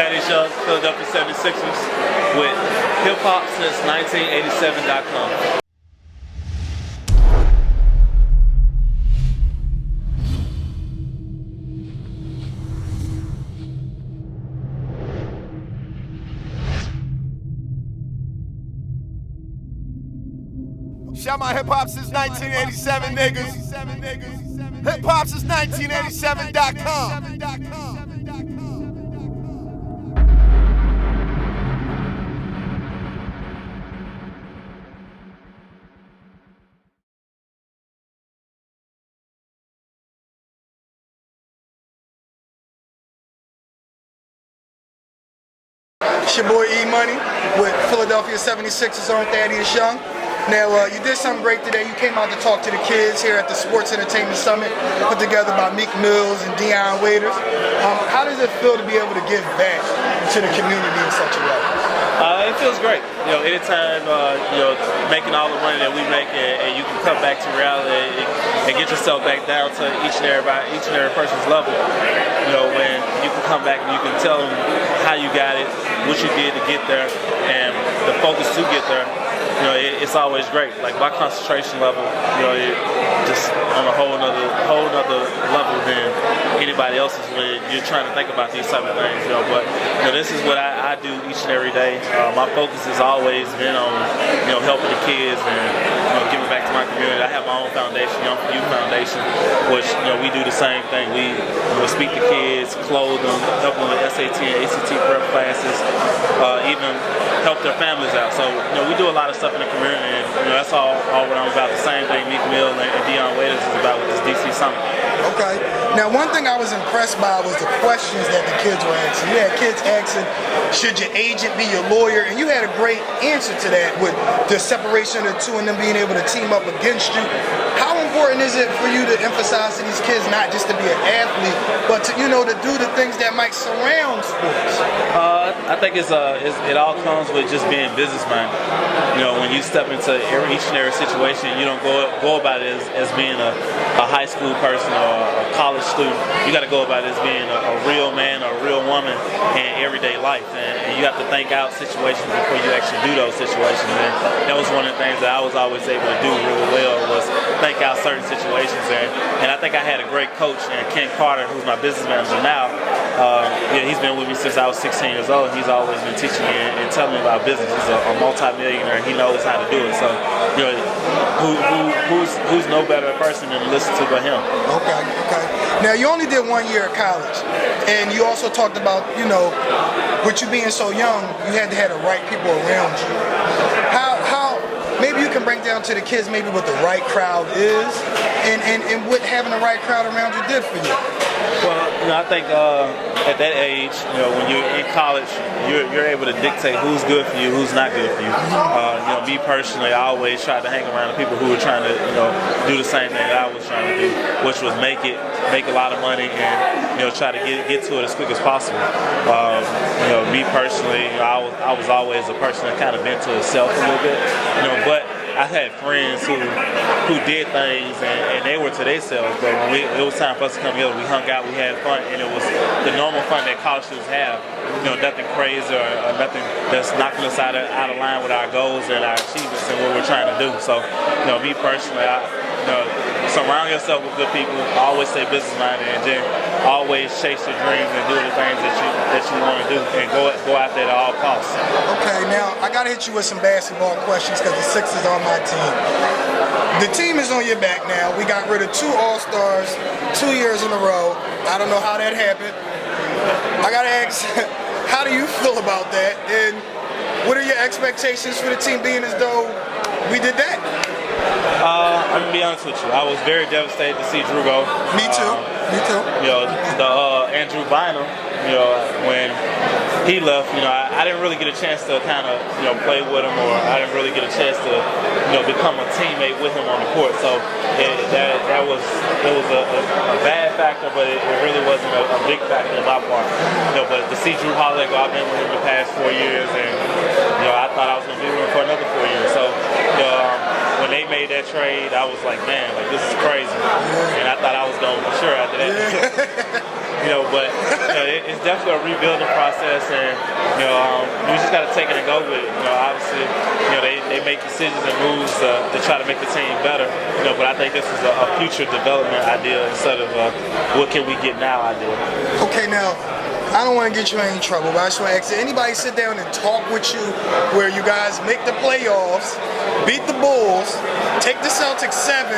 Thaddeus Young, Philadelphia 76ers, with hip-hop since 1987.com. Shout my hip hop since 1987, niggas. Hip hop since 1987.com. It's your boy E Money with Philadelphia 76ers on Thaddeus Young. Now, you did something great today. You came out to talk to the kids here at the Sports Entertainment Summit, put together by Meek and Dion Waiters. How does it feel to be able to give back to the community in such a way? It feels great. Anytime making all the money that we make, and you can come back to reality and get yourself back down to each and every person's level. When you can come back and you can tell them how you got it, what you did to get there, and the focus to get there. It's always great. Like my concentration level, just on a whole nother level than anybody else's when you're trying to think about these type of things. But this is what I do each and every day. My focus has always been on helping the kids and giving back to my community. I have my own foundation, Young for You Foundation, which we do the same thing. We speak to kids, clothe them, help them with SAT and ACT prep classes, even help their families out. So we do a lot of stuff in the community, and that's all what I'm about. The same thing Meek and Dion Waiters is about with this DC Summit. Okay. Now, one thing I was impressed by was the questions that the kids were asking. You had kids asking, should your agent be your lawyer? And you had a great answer to that with the separation of the two and them being able to team up against you. How important is it for you to emphasize to these kids not just to be an athlete, but to to do the things that might surround sports? I think it all comes with just being business-minded. When you step into each and every situation, you don't go about it as being a high school person or a college student. You got to go about it as being a real man or a real woman in everyday life, and you have to think out situations before you actually do those situations. And that was one of the things that I was always able to do really well, was think out certain situations. And I think I had a great coach, and Ken Carter, who's my business manager now. He's been with me since I was 16 years old. He's always been teaching me and telling me about business. He's a multi-millionaire. He knows how to do it. So, who's no better person than to listen to but him? Okay. Now, you only did 1 year of college, and you also talked about, with you being so young, you had to have the right people around you. How maybe you can break down to the kids maybe what the right crowd is, and what having the right crowd around you did for you. Well, I think at that age, when you're in college, you're able to dictate who's good for you, who's not good for you. Me personally, I always tried to hang around the people who were trying to, do the same thing that I was trying to do, which was make a lot of money and, try to get to it as quick as possible. Me personally, I was always a person that kind of bent to itself a little bit, but I had friends who did things and they were to themselves, but when it was time for us to come together, we hung out, we had fun, and it was the normal fun that college students have. Nothing crazy or nothing that's knocking us out of line with our goals and our achievements and what we're trying to do. So, me personally, surround yourself with good people, always stay business minded, and then always chase your dreams and do the things that you want to do, and go out there at all costs. Okay, now I gotta hit you with some basketball questions because the Sixers are my team. The team is on your back now. We got rid of 2 All-Stars 2 years in a row. I don't know how that happened. I gotta ask, how do you feel about that? And what are your expectations for the team being as though we did that? I'm gonna be honest with you. I was very devastated to see Jrue go. Me too. The Andrew Bynum, when he left, I didn't really get a chance to kind of, play with him, or I didn't really get a chance to, become a teammate with him on the court. So that was a bad factor, but it really wasn't a big factor in my part. But to see Jrue Holiday go, I've been with him the past 4 years, and I thought I was gonna be with him for another 4 years. So when they made that trade, I was like, man, this is crazy. And I thought I was going for sure after that. but it's definitely a rebuilding process, and we just got to take it and go with it. Obviously, they make decisions and moves to try to make the team better. But I think this is a future development idea instead of what can we get now idea. Okay, now, I don't want to get you in any trouble, but I just want to ask, did anybody sit down and talk with you where you guys make the playoffs, beat the Bulls, take the Celtics 7,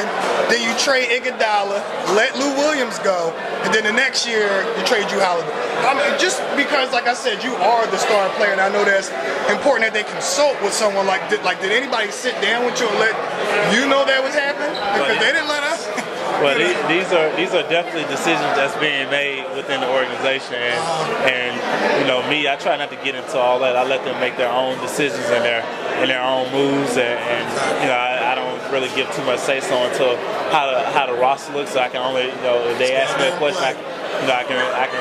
then you trade Iguodala, let Lou Williams go, and then the next year you trade Jrue Holiday? I mean, just because, like I said, you are the star player, and I know that's important that they consult with someone did anybody sit down with you and let you know that was happening? Because they didn't let us. Well, these are definitely decisions that's being made within the organization, and me, I try not to get into all that. I let them make their own decisions and their own moves, and I don't really give too much say so until how the roster looks. So I can only if they ask me a question, I can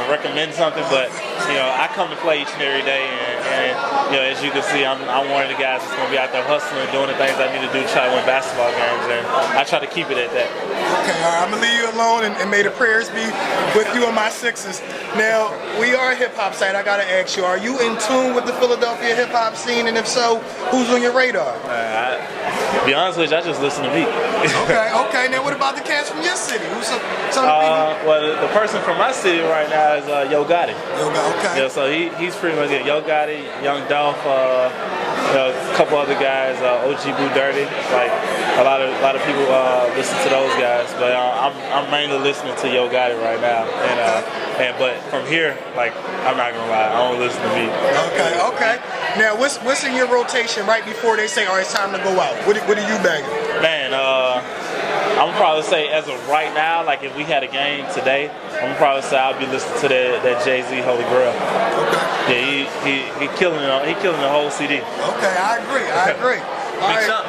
recommend something, but I come to play each and every day, and as you can see, I'm one of the guys that's going to be out there hustling, doing the things I need to do to try to win basketball games, and I try to keep it at that. Okay, all right, I'm going to leave you alone, and may the prayers be with you and my Sixers. Now, we are a hip-hop site. I got to ask you, are you in tune with the Philadelphia hip-hop scene, and if so, who's on your radar? To be honest with you, I just listen to Meek. Okay. Now, what about the cats from your city? Who's some people? Well, the person from my city right now is Yo Gotti. Okay. Yeah, so he's pretty much it. Yo Gotti, Young Dolph, a couple other guys, OG Boo Dirty. Like a lot of people listen to those guys, but I'm mainly listening to Yo Gotti right now. But from here, I'm not gonna lie, I don't listen to Meek. Okay. Now, what's in your rotation right before they say, all right, it's time to go out? What are you bagging? Man, I'm gonna probably say as of right now, like if we had a game today, I'm gonna probably say I'll be listening to that Jay-Z Holy Grail. Okay. Yeah, he killing it. He killing the whole CD. Okay, I agree.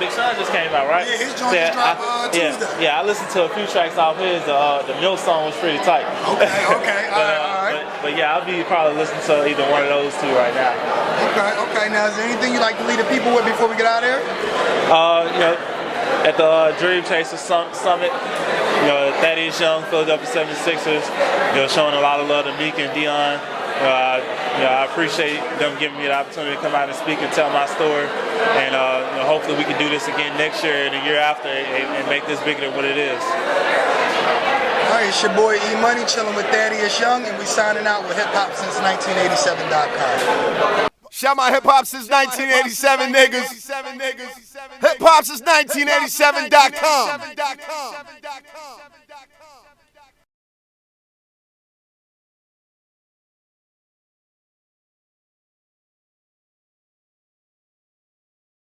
Big Sean just came out, right? Yeah, his joint just dropped Tuesday. Yeah, I listened to a few tracks off his. The Mill song was pretty tight. Okay. All right. But yeah, I'll be probably listening to either one of those two right now. Okay. Now, is there anything you'd like to leave the people with before we get out of here? At the Dream Chaser Summit, Thaddeus Young, Philadelphia 76ers, showing a lot of love to Meek and Dion. I appreciate them giving me the opportunity to come out and speak and tell my story. And hopefully we can do this again next year and the year after and make this bigger than what it is. All right, it's your boy E-Money chilling with Thaddeus Young, and we signing out with hiphopsince1987.com. Shout my hip hop since 1987 niggas. Hip hop since 1987.com.